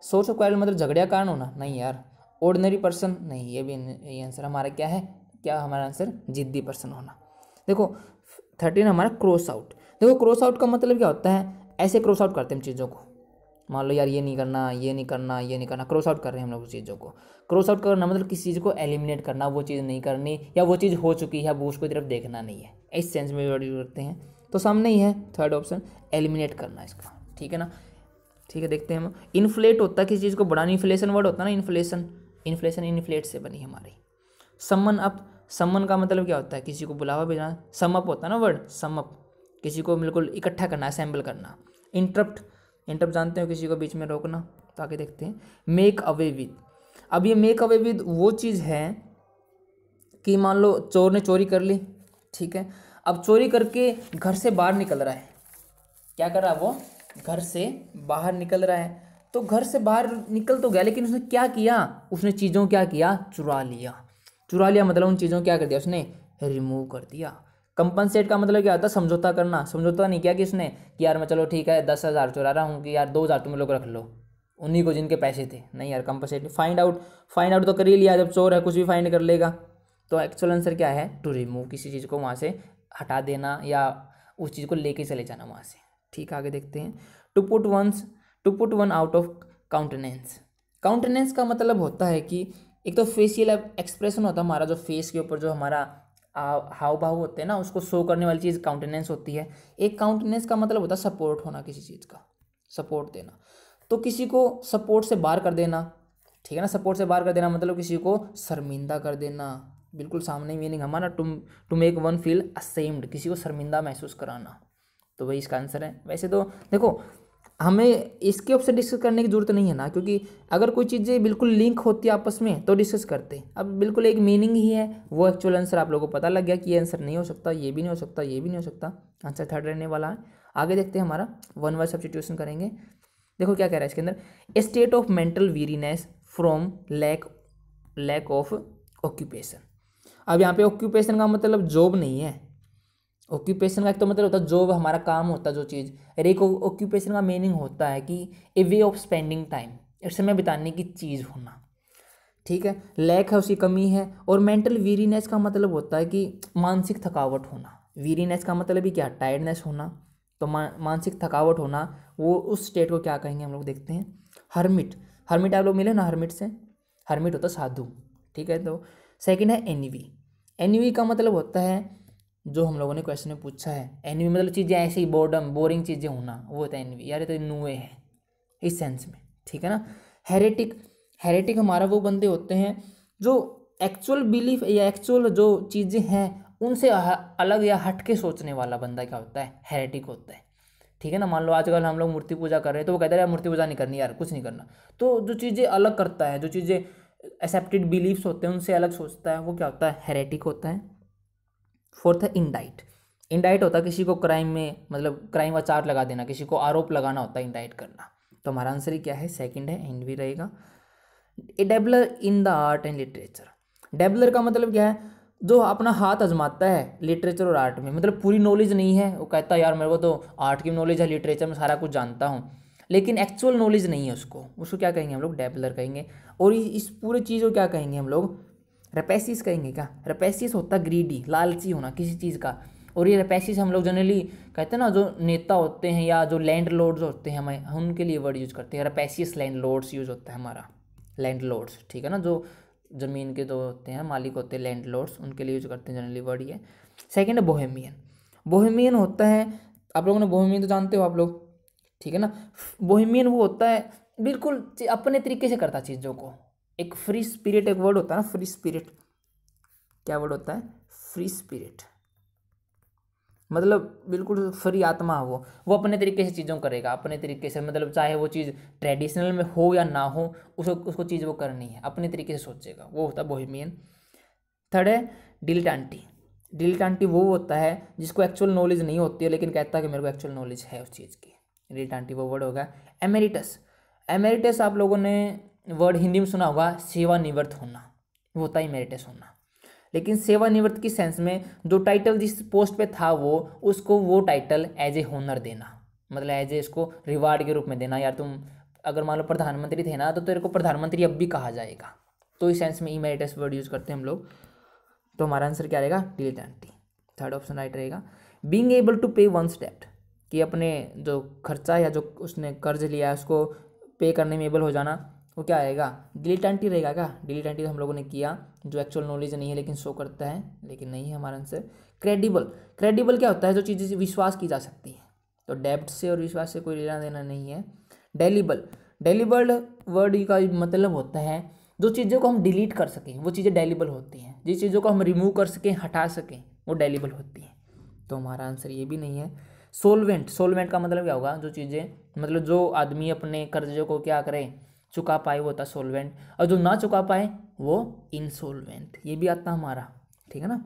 Source of quarrel मतलब झगड़े का कारण होना, नहीं यार। ऑर्डिनरी पर्सन नहीं, ये भी ये आंसर हमारा क्या है, क्या हमारा आंसर, जिद्दी पर्सन होना। देखो 13 हमारा क्रॉस आउट। देखो क्रॉस आउट का मतलब क्या होता है, ऐसे क्रॉस आउट करते हैं हम चीज़ों को, मान लो यार ये नहीं करना, ये नहीं करना, ये नहीं करना, क्रॉस आउट कर रहे हैं हम लोग उस चीज़ों को। क्रॉस आउट करना मतलब किसी चीज़ को एलिमिनेट करना, वो चीज़ नहीं करनी, या वो चीज़ हो चुकी है, वो उसको तरफ देखना नहीं है, इस सेंस में वर्ड यूज करते हैं। तो सामने ही है थर्ड ऑप्शन, एलिमिनेट करना इसका। ठीक है ना, ठीक है, देखते हैं हम। इन्फ्लेट होता है किसी चीज़ को बढ़ाना, इन्फ्लेशन वर्ड होता है ना, इन्फ्लेशन इन्फ्लेट से बनी हमारी। समन अप, समन का मतलब क्या होता है, किसी को बुलावा भेजना। सम अप होता है ना वर्ड, सम अप, किसी को बिल्कुल इकट्ठा करना, असेंबल करना। इंटरप्ट जानते हो, किसी को बीच में रोकना। तो आगे देखते हैं मेक अवे विद। अब ये मेक अवे विद वो चीज़ है कि मान लो चोर ने चोरी कर ली, ठीक है, अब चोरी करके घर से बाहर निकल रहा है, क्या कर रहा है वो, घर से बाहर निकल रहा है। तो घर से बाहर निकल तो गया, लेकिन उसने क्या किया, उसने चीज़ों क्या किया, चुरा लिया मतलब उन चीज़ों क्या कर दिया उसने, रिमूव कर दिया। कंपनसेट का मतलब क्या होता है, समझौता करना। समझौता नहीं किया कि उसने कि यार मैं चलो ठीक है 10,000 चुरा रहा हूँ, कि यार 2,000 तुम लोग रख लो, उन्हीं को जिनके पैसे थे, नहीं यार। कंपनसेट फाइंड आउट तो कर ही लिया, जब चोर है कुछ भी फाइंड कर लेगा। तो एक्चुअल आंसर क्या है, टू रिमूव, किसी चीज़ को वहाँ से हटा देना या उस चीज़ को लेके चले जाना वहाँ से। ठीक, आगे देखते हैं। To put one out of countenance. Countenance का मतलब होता है कि एक तो फेशियल एक्सप्रेशन होता है हमारा, जो फेस के ऊपर जो हमारा हाव भाव होते हैं ना, उसको शो करने वाली चीज़ काउंटेनेंस होती है। एक काउंटेनेंस का मतलब होता है सपोर्ट होना, किसी चीज़ का सपोर्ट देना। तो किसी को सपोर्ट से बाहर कर देना, ठीक है ना, सपोर्ट से बाहर कर देना मतलब किसी को शर्मिंदा कर देना, बिल्कुल सामने मीनिंग हमारा to make one feel ashamed, किसी को शर्मिंदा महसूस कराना। तो वही इसका आंसर है। वैसे तो देखो हमें इसके ऊपर डिस्कस करने की जरूरत नहीं है ना, क्योंकि अगर कोई चीज़ें बिल्कुल लिंक होती है आपस में तो डिस्कस करते हैं। अब बिल्कुल एक मीनिंग ही है, वो एक्चुअल आंसर आप लोगों को पता लग गया कि ये आंसर नहीं हो सकता, ये भी नहीं हो सकता, ये भी नहीं हो सकता, आंसर थर्ड रहने वाला है। आगे देखते हैं हमारा वन वर्ड सब्स्टिट्यूशन करेंगे। देखो क्या कह रहा है इसके अंदर, a state of mental weariness from lack of occupation. अब यहाँ पे ऑक्यूपेशन का मतलब जॉब नहीं है, ऑक्यूपेशन का एक तो मतलब होता है जॉब, हमारा काम होता है जो चीज़, और एक ऑक्यूपेशन का मीनिंग होता है कि ए वे ऑफ स्पेंडिंग टाइम, एक समय बिताने की चीज़ होना। ठीक है, लैक है उसकी कमी है। और मेंटल वीरीनेस का मतलब होता है कि मानसिक थकावट होना। वीरीनेस का मतलब ही क्या, टायर्डनेस होना। तो मानसिक थकावट होना, वो उस स्टेट को क्या कहेंगे हम लोग देखते हैं। हर्मिट आप लोग मिले ना हर्मिट से, हर्मिट होता साधु। ठीक है, तो सेकंड है एनवी का मतलब होता है जो हम लोगों ने क्वेश्चन में पूछा है, एनवी मतलब चीज़ें ऐसे ही बोरिंग चीज़ें होना, वो होता है एनवी। यार ये तो नुए है इस सेंस में। ठीक है ना, हेरेटिक हमारा वो बंदे होते हैं जो एक्चुअल बिलीफ या एक्चुअल जो चीज़ें हैं उनसे अलग या हट के सोचने वाला बंदा क्या होता है, हेरेटिक होता है। ठीक है ना, मान लो आजकल हम लोग मूर्ति पूजा कर रहे हैं, तो वो कहते हैं यार मूर्ति पूजा नहीं करनी, यार कुछ नहीं करना। तो जो चीज़ें अलग करता है, जो चीज़ें एक्सेप्टेड बिलीफ्स होते हैं उनसे अलग सोचता है, वो क्या होता है, हेरेटिक होता है। फोर्थ है इंडाइट होता है किसी को क्राइम में, मतलब क्राइम का चार्ज लगा देना, किसी को आरोप लगाना होता है इंडाइट करना। तो हमारा आंसर ही क्या है, सेकंड है, एंड भी रहेगा। A dabbler in the art and literature. Dabbler का मतलब क्या है, जो अपना हाथ आजमाता है लिटरेचर और आर्ट में, मतलब पूरी नॉलेज नहीं है, वो कहता है यार मेरे को तो आर्ट की नॉलेज है, लिटरेचर में सारा कुछ जानता हूँ, लेकिन एक्चुअल नॉलेज नहीं है उसको क्या कहेंगे हम लोग, डेबलर कहेंगे। और इस पूरे चीज़ को क्या कहेंगे हम लोग, रेपेसिस कहेंगे। क्या रेपेसिस होता है, ग्रीडी, लालची होना किसी चीज़ का। और ये रेपेसिस हम लोग जनरली कहते हैं ना, जो नेता होते हैं या जो लैंड लॉर्ड्स होते हैं, हमें उनके लिए वर्ड यूज़ करते हैं, रेपेसिस लैंड लॉर्ड्स यूज़ होता है हमारा, लैंड लॉर्ड्स। ठीक है ना, जो ज़मीन के जो होते हैं मालिक होते हैं लैंड लॉर्ड्स, उनके लिए यूज़ करते हैं जनरली वर्ड ये। सेकेंड है बोहेमियन। बोहेमियन होता है, आप लोगों ने बोहेमियन तो जानते हो आप लोग, ठीक है ना। बोहेमियन वो होता है बिल्कुल अपने तरीके से करता चीज़ों को। एक फ्री स्पिरिट एक वर्ड होता है ना, फ्री स्पिरिट, क्या वर्ड होता है, फ्री स्पिरिट, मतलब बिल्कुल फ्री आत्मा वो अपने तरीके से चीज़ों करेगा, अपने तरीके से, मतलब चाहे वो चीज़ ट्रेडिशनल में हो या ना हो, उसको चीज़ वो करनी है, अपने तरीके से सोचेगा, वो होता है बोहेमियन। थर्ड है डिलेटांटी। डिलेटांटी वो होता है जिसको एक्चुअल नॉलेज नहीं होती है लेकिन कहता है कि मेरे को एक्चुअल नॉलेज है उस चीज़ की, डिलेटांटी वो वर्ड होगा। एमेरिटस, एमेरिटस आप लोगों ने वर्ड हिंदी में सुना होगा, सेवानिवृत्त होना, वो होता है एमेरिटस होना। लेकिन सेवानिवृत्त की सेंस में जो टाइटल जिस पोस्ट पे था उसको वो टाइटल एज ए होनर देना, मतलब एज ए इसको रिवार्ड के रूप में देना। यार तुम अगर मान लो प्रधानमंत्री थे ना तो तेरे को प्रधानमंत्री अब भी कहा जाएगा, तो इस सेंस में इमेरिटस वर्ड यूज़ करते हैं हम लोग। तो हमारा आंसर क्या रहेगा, डिलेटेंटी, थर्ड ऑप्शन राइट रहेगा। बीइंग एबल टू पे वंस डेब्ट, कि अपने जो खर्चा या जो उसने कर्ज लिया है उसको पे करने में एबल हो जाना, वो क्या आएगा, डिलेटेंटी रहेगा क्या। डिलेटेंटी तो हम लोगों ने किया, जो एक्चुअल नॉलेज नहीं है लेकिन शो करता है, लेकिन नहीं है हमारा आंसर। क्रेडिबल, क्रेडिबल क्या होता है, जो चीज़ें विश्वास की जा सकती है, तो डेब्ट से और विश्वास से कोई लेना देना नहीं है। डेलिबल, डेलिबल वर्ड का मतलब होता है जो चीज़ों को हम डिलीट कर सकें वो चीज़ें डेलिबल होती हैं, जिस चीज़ों को हम रिमूव कर सकें, हटा सकें, वो डेलिबल होती हैं। तो हमारा आंसर ये भी नहीं है। सोलवेंट, सोलवेंट का मतलब क्या होगा, जो चीज़ें, मतलब जो आदमी अपने कर्जों को क्या करे, चुका पाए, वो होता है सोलवेंट, और जो ना चुका पाए वो इंसोलवेंट, ये भी आता है हमारा, ठीक है ना।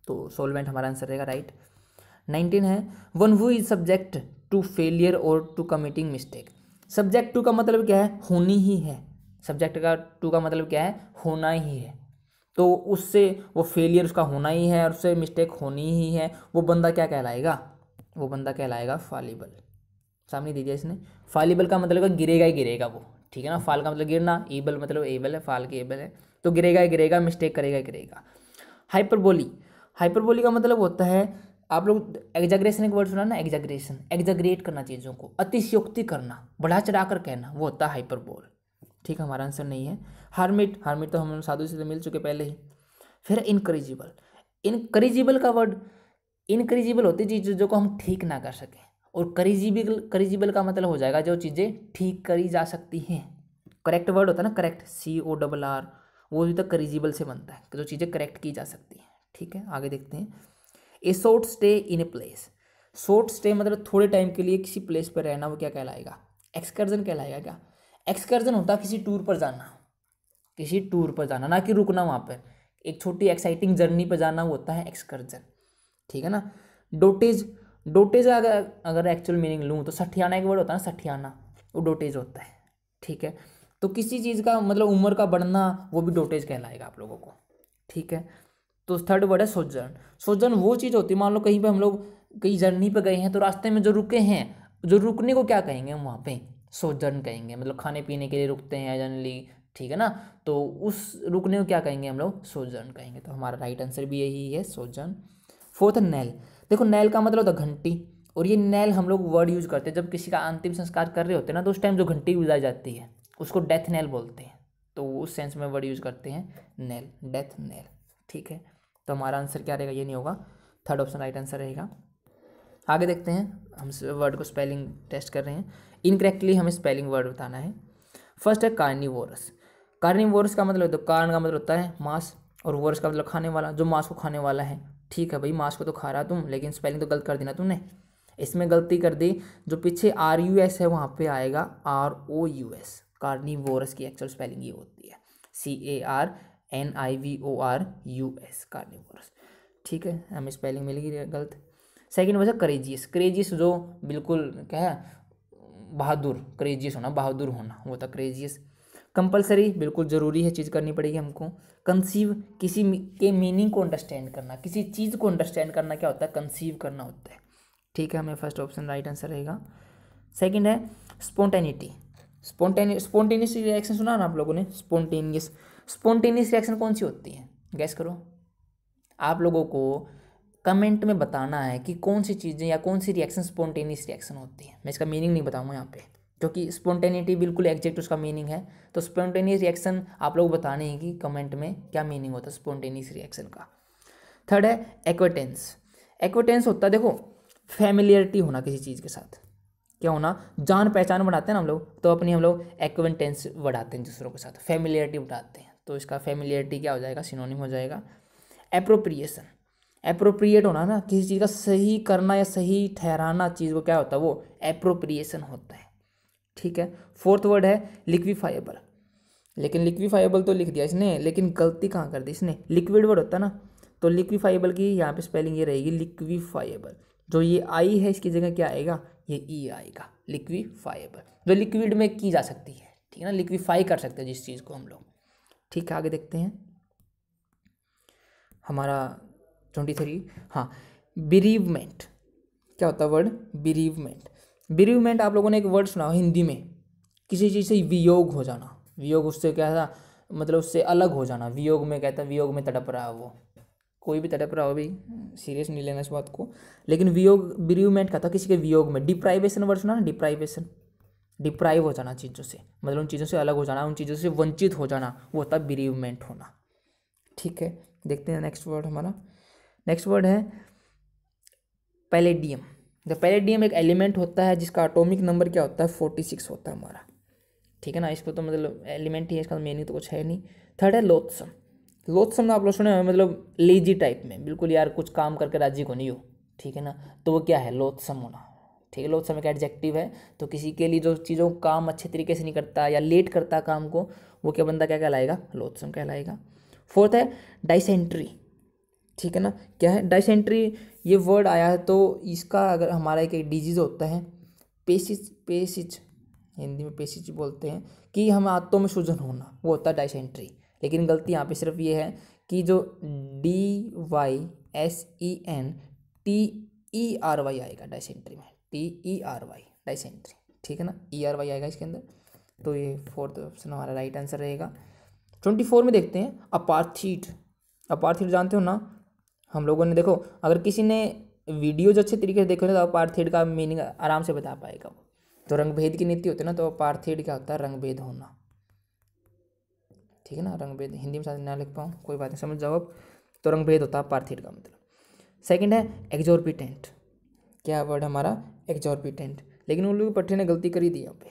तो सोलवेंट हमारा आंसर रहेगा राइट। 19 है one who is subject to failure और to committing mistake. Subject to का मतलब क्या है, होनी ही है, सब्जेक्ट का टू का मतलब क्या है, होना ही है, तो उससे वो फेलियर उसका होना ही है और उससे मिस्टेक होनी ही है, वो बंदा क्या कहलाएगा, वो बंदा कहलाएगा फॉलिबल। सामने दीजिए इसने, फॉलिबल का मतलब है गिरेगा ही गिरेगा वो, ठीक है ना। फाल का मतलब गिरना, एबल मतलब एबल है, फाल के एबल है, तो गिरेगा ही गिरेगा, मिस्टेक करेगा ही करेगा। हाइपरबोली, हाइपरबोली का मतलब होता है, आप लोग एग्जाग्रेशन एक वर्ड सुना ना, एग्जाग्रेशन, एग्जाग्रेट करना चीज़ों को, अतिशयोक्ति करना, बढ़ा चढ़ा कर कहना, वो होता है हाइपरबोल, ठीक है, हमारा आंसर नहीं है। हार्मिट, हार्मिट तो हम साधु से मिल चुके पहले ही। फिर इनकरेजिबल, इनकरेजिबल का वर्ड, इनकरेजिबल होती है चीज़ों को हम ठीक ना कर सकें, और करेजिबल, करेजिबल का मतलब हो जाएगा जो चीज़ें ठीक करी जा सकती हैं। करेक्ट वर्ड होता है ना, करेक्ट, CORR, वो भी तो करेजिबल से बनता है, जो चीज़ें करेक्ट की जा सकती हैं, ठीक है। आगे देखते हैं। ए short stay in a place, short stay मतलब थोड़े टाइम के लिए किसी प्लेस पर रहना, वो क्या कहलाएगा, एक्सकर्जन कहलाएगा क्या। एक्सकर्जन होता है किसी टूर पर जाना, किसी टूर पर जाना, ना कि रुकना वहाँ पर, एक छोटी एक्साइटिंग जर्नी पर जाना, वो होता है एक्सकर्जन, ठीक है ना। डोटेज, डोटेज अगर अगर एक्चुअल मीनिंग लूँ तो सठियाना एक वर्ड होता है ना, सठियाना, वो डोटेज होता है, ठीक है। तो किसी चीज़ का मतलब उम्र का बढ़ना, वो भी डोटेज कहलाएगा आप लोगों को, ठीक है। तो थर्ड वर्ड है सोजर्न। सोजर्न वो चीज़ होती है, मान लो कहीं पे हम लोग कहीं जर्नी पे गए हैं तो रास्ते में जो रुके हैं, जो रुकने को क्या कहेंगे हम वहाँ पे, सोजर्न कहेंगे, मतलब खाने पीने के लिए रुकते हैं जनरली, ठीक है ना, तो उस रुकने को क्या कहेंगे हम लोग, सोजर्न कहेंगे। तो हमारा राइट आंसर भी यही है, सोजर्न। फोर्थ नेल, देखो नेल का मतलब होता है घंटी, और ये नेल हम लोग वर्ड यूज़ करते हैं जब किसी का अंतिम संस्कार कर रहे होते हैं ना, तो उस टाइम जो घंटी बजाई जाती है उसको डेथ नेल बोलते हैं, तो उस सेंस में वर्ड यूज़ करते हैं नेल, डेथ नेल, ठीक है। तो हमारा आंसर क्या रहेगा, ये नहीं होगा, थर्ड ऑप्शन राइट आंसर रहेगा। आगे देखते हैं, हम वर्ड को स्पेलिंग टेस्ट कर रहे हैं, इनकरेक्टली हमें स्पेलिंग वर्ड बताना है। फर्स्ट है कार्निवोरस। कार्निवोरस का मतलब, तो कार्न का मतलब होता है मांस, और वोरस का मतलब खाने वाला, जो मांस को खाने वाला है, ठीक है भाई, मांस को तो खा रहा तुम, लेकिन स्पेलिंग तो गलत कर दी ना तुमने, इसमें गलती कर दी, जो पीछे RUS है वहाँ पे आएगा ROUS, कार्निवोरस की एक्चुअल स्पेलिंग ये होती है, CARNIVORUS, कार्निवोरस, ठीक है, हमें स्पेलिंग मिलेगी गलत। सेकेंड वजह करेजियस, करेजियस जो बिल्कुल क्या है, बहादुर, करेजियस होना, बहादुर होना, वो था करेजियस। कंपलसरी, बिल्कुल ज़रूरी है, चीज़ करनी पड़ेगी हमको। कंसीव, किसी के मीनिंग को अंडरस्टैंड करना, किसी चीज़ को अंडरस्टैंड करना क्या होता है, कंसीव करना होता है, ठीक है, हमें फर्स्ट ऑप्शन राइट आंसर रहेगा। सेकंड है स्पॉन्टेनिटी, स्पॉन्टेनियस रिएक्शन सुना ना आप लोगों ने, स्पॉन्टेनियस, स्पॉन्टेनियस रिएक्शन कौन सी होती है, गैस करो। आप लोगों को कमेंट में बताना है कि कौन सी चीज़ें या कौन सी रिएक्शन स्पॉन्टेनियस रिएक्शन होती है। मैं इसका मीनिंग नहीं बताऊंगा यहाँ पे, क्योंकि स्पॉन्टेनिटी बिल्कुल एग्जैक्ट उसका मीनिंग है, तो स्पॉन्टेनियस रिएक्शन आप लोग बताने हैं कि कमेंट में क्या मीनिंग होता है स्पॉन्टेनियस रिएक्शन का। थर्ड है एक्वेटेंस, एक्वेटेंस होता है देखो फैमिलियरिटी होना किसी चीज़ के साथ, क्या होना, जान पहचान बढ़ाते हैं ना हम लोग, तो अपनी हम लोग एक्वेंटेंस बढ़ाते हैं दूसरों के साथ, फैमिलियरिटी बढ़ाते हैं, तो इसका फैमिलियरिटी क्या हो जाएगा, सिनोनिम हो जाएगा। एप्रोप्रिएशन, एप्रोप्रिएट होना ना, किसी चीज़ का सही करना या सही ठहराना चीज़ को क्या होता है, वो एप्रोप्रिएशन होता है, ठीक है। फोर्थ वर्ड है लिक्विफाइबल, लेकिन लिक्विफाइबल तो लिख दिया इसने, लेकिन गलती कहाँ कर दी इसने, लिक्विड वर्ड होता है ना, तो लिक्विफाइबल की यहाँ पे स्पेलिंग ये रहेगी लिक्विफाइबल, जो ये आई है इसकी जगह क्या आएगा, ये ई आएगा, लिक्विफाइबल, जो लिक्विड में की जा सकती है, ठीक है ना, लिक्विफाई कर सकते हैं जिस चीज़ को हम लोग, ठीक है। आगे देखते हैं हमारा 23, हाँ बिरीवमेंट, क्या होता है वर्ड, बिरीवमेंट। बिरीवमेंट आप लोगों ने एक वर्ड सुना हो हिंदी में, किसी चीज़ से वियोग हो जाना, वियोग उससे क्या था, मतलब उससे अलग हो जाना, वियोग में कहता है, वियोग में तड़प रहा है वो, कोई भी तड़प रहा हो भी, सीरियस नहीं लेना इस बात को, लेकिन वियोग, बिरीवमेंट का था किसी के वियोग में। डिप्राइवेशन वर्ड सुना ना, डिप्राइवेशन, डिप्राइव हो जाना चीज़ों से, मतलब उन चीज़ों से अलग हो जाना, उन चीज़ों से वंचित हो जाना, वो होता है बिरीवमेंट होना, ठीक है। देखते हैं नेक्स्ट वर्ड हमारा, नेक्स्ट वर्ड है पैलेडियम। द पैलेडियम एक एलिमेंट होता है जिसका एटॉमिक नंबर क्या होता है, 46 होता है हमारा, ठीक है ना, इसको तो मतलब एलिमेंट ही है, इसका मीनिंग तो कुछ है नहीं। थर्ड है लोथसम, लोथसम ना आप लोग सुने हो, मतलब लेजी टाइप में, बिल्कुल यार कुछ काम करके राजी को नहीं हो, ठीक है ना, तो वो क्या है, लोथसम होना, ठीक है। लोथसम एक एडजेक्टिव है, तो किसी के लिए जो चीज़ों को काम अच्छे तरीके से नहीं करता या लेट करता काम को, वो क्या बंदा क्या कहलाएगा, लोथसम कहलाएगा। फोर्थ है डाइसेंट्री, ठीक है ना, क्या है डाइसेंट्री, ये वर्ड आया है तो इसका अगर हमारा एक डिजीज़ होता है पेसिज, पेसिज हिंदी में पेसिज बोलते हैं, कि हम आंतों में सूजन होना, वो होता है डाइसेंट्री, लेकिन गलती यहाँ पे सिर्फ ये है कि जो DYSENTERY आएगा डाइसेंट्री में, TERY डाइसेंट्री, ठीक है ना, ERY आएगा इसके अंदर, तो ये फोर्थ ऑप्शन हमारा राइट आंसर रहेगा। 24 में देखते हैं अपार्थीड, अपार्थीड जानते हो ना, हम लोगों ने देखो अगर किसी ने वीडियो जो अच्छे तरीके से देखो ना, तो अपार्थीड का मीनिंग आराम से बता पाएगा वो, तो रंग भेद की नीति होती है ना, तो अपार्थीड क्या होता है, रंग भेद होना, ठीक है ना, रंग भेद, हिंदी में शायद ना लिख पाऊँ, कोई बात नहीं, समझ जाओ अब, तो रंग भेद होता है अपार्थीड का मतलब। सेकंड है एक्जॉर्बिटेंट, क्या वर्ड हमारा, एक्जॉर्बिटेंट, लेकिन उन लोगों पट्टे ने गलती करी दी यहाँ पे,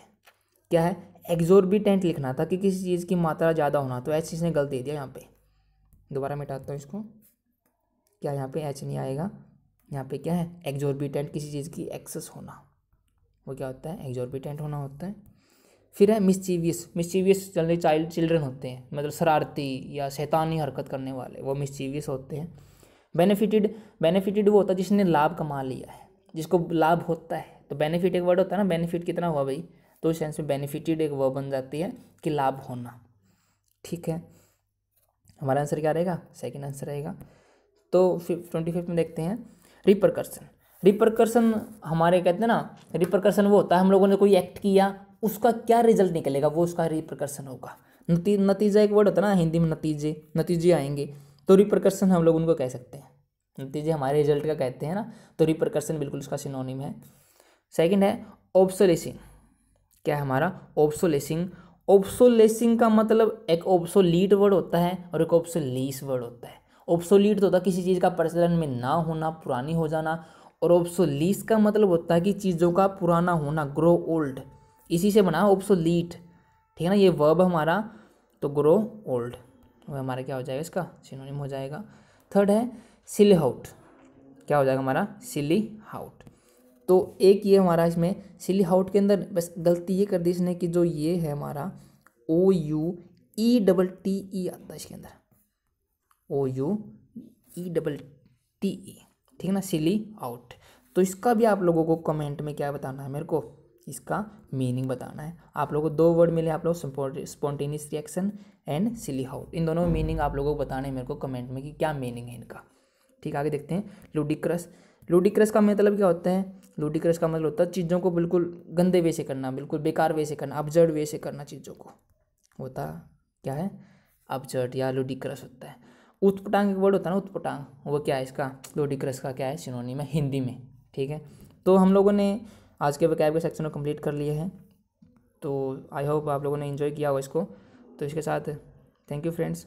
क्या है, एक्जॉर्बिटेंट लिखना था कि किसी चीज़ की मात्रा ज़्यादा होना, तो एच इसने गलत दे दिया यहाँ पे, दोबारा मिटाता हूँ इसको, क्या यहाँ पे एच नहीं आएगा, यहाँ पे क्या है, एक्जॉर्बिटेंट, किसी चीज़ की एक्सेस होना, वो क्या होता है, एक्जॉर्बिटेंट होना होता है। फिर है मिस्चीवियस, मिस्चीवियस जनरली चिल्ड्रन होते हैं, मतलब शरारती या शैतानी हरकत करने वाले, वो मिस्चीवियस होते हैं। बेनिफिटेड, बेनिफिटेड वो होता है जिसने लाभ कमा लिया है, जिसको लाभ होता है, तो बेनिफिट एक वर्ड होता है ना, बेनिफिट कितना हुआ भाई, तो इस सेंस में बेनिफिटेड एक वर्ब बन जाती है कि लाभ होना, ठीक है। हमारा आंसर क्या रहेगा, सेकंड आंसर रहेगा। तो 25 में देखते हैं रिपरकर्सन, रिपरकर्सन हमारे कहते हैं ना, रिपरकर्सन वो होता है हम लोगों ने कोई एक्ट किया, उसका क्या रिजल्ट निकलेगा, वो उसका रिपरकर्सन होगा। नतीजा एक वर्ड होता है ना हिंदी में, नतीजे, नतीजे आएंगे, तो रिपरकर्सन हम लोग उनको कह सकते हैं, नतीजे हमारे रिजल्ट का कहते हैं ना, तो रिपरकर्सन बिल्कुल उसका सिनोनिम है। सेकंड है ऑब्सोलेसिंग, क्या है हमारा, ऑब्सोलेसिंग, ऑब्सोलेसिंग का मतलब एक ऑब्सोलीट वर्ड होता है और एक ऑब्सोलीस वर्ड होता है। ऑब्सोलीट तो होता है किसी चीज़ का प्रचलन में ना होना, पुरानी हो जाना, और ऑब्सोलीस का मतलब होता है कि चीज़ों का पुराना होना, ग्रो ओल्ड, इसी से बना ऑब्सोलीट, ठीक है ना, ये वर्ब हमारा, तो ग्रो ओल्ड वो हमारा क्या हो जाएगा, इसका सिनोनिम हो जाएगा। थर्ड है सिली हाउट, क्या हो जाएगा हमारा, सिली हाउट, तो एक ये हमारा इसमें सिली हाउट के अंदर बस गलती ये कर दी इसने कि जो ये है हमारा OUETTE आता है इसके अंदर, OUETTE, ठीक है ना, सिली आउट, तो इसका भी आप लोगों को कमेंट में क्या बताना है, मेरे को इसका मीनिंग बताना है। आप लोगों को दो वर्ड मिले, आप लोग spontaneous reaction and sally out, इन दोनों मीनिंग आप लोगों को बताने हैं मेरे को कमेंट में कि क्या मीनिंग है इनका, ठीक। आगे देखते हैं लुडिक्रस, लुडिक्रस का मतलब क्या होता है, लुडिक्रस का मतलब होता है चीज़ों को बिल्कुल गंदे वे से करना, बिल्कुल बेकार वे से करना, अबजर्ड वे से करना चीज़ों को, होता क्या है, अबजर्ड या लुडिक्रस होता है। उत्पटांग एक वर्ड होता है ना, उत्पटांग, वो क्या है इसका, लुडिक्रस का क्या है, सिनोनिम है हिंदी में, ठीक है। तो हम लोगों ने आज के वोकैबुलरी सेक्शन को कंप्लीट कर लिए हैं, तो आई होप आप लोगों ने एंजॉय किया हो इसको, तो इसके साथ थैंक यू फ्रेंड्स।